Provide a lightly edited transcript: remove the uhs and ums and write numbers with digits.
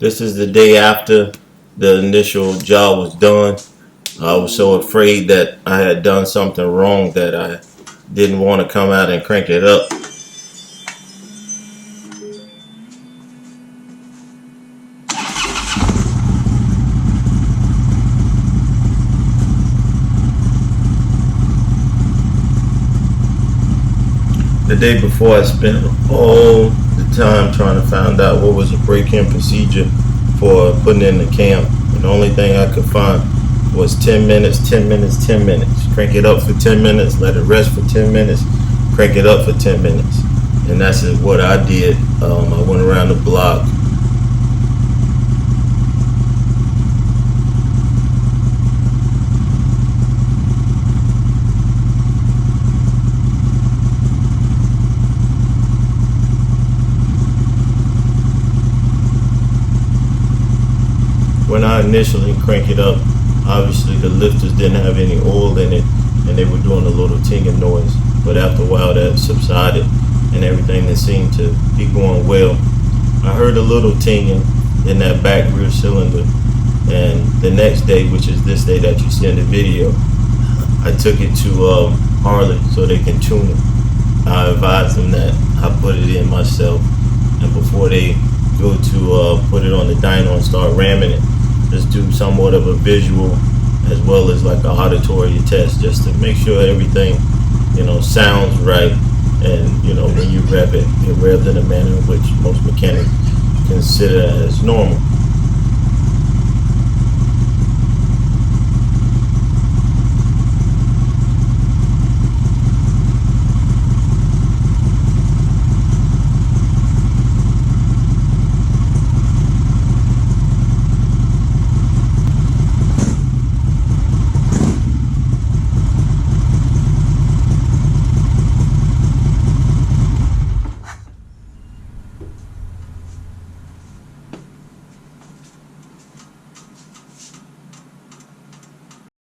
This is the day after the initial job was done. I was so afraid that I had done something wrong that I didn't want to come out and crank it up. The day before, I spent all the time trying to find out what was a break-in procedure for putting in the camp. And the only thing I could find was 10 minutes, 10 minutes, 10 minutes. Crank it up for 10 minutes, let it rest for 10 minutes, crank it up for 10 minutes. And that's what I did. I went around the block. When I initially cranked it up, obviously the lifters didn't have any oil in it and they were doing a little tinging noise. But after a while that subsided and everything that seemed to be going well. I heard a little tinging in that back rear cylinder, and the next day, which is this day that you see in the video, I took it to Harley so they can tune it. I advised them that I put it in myself, and before they go to put it on the dyno and start ramming it, just do somewhat of a visual as well as like a auditory test, just to make sure everything, sounds right. And when you rev it, it revs in a manner which most mechanics consider as normal.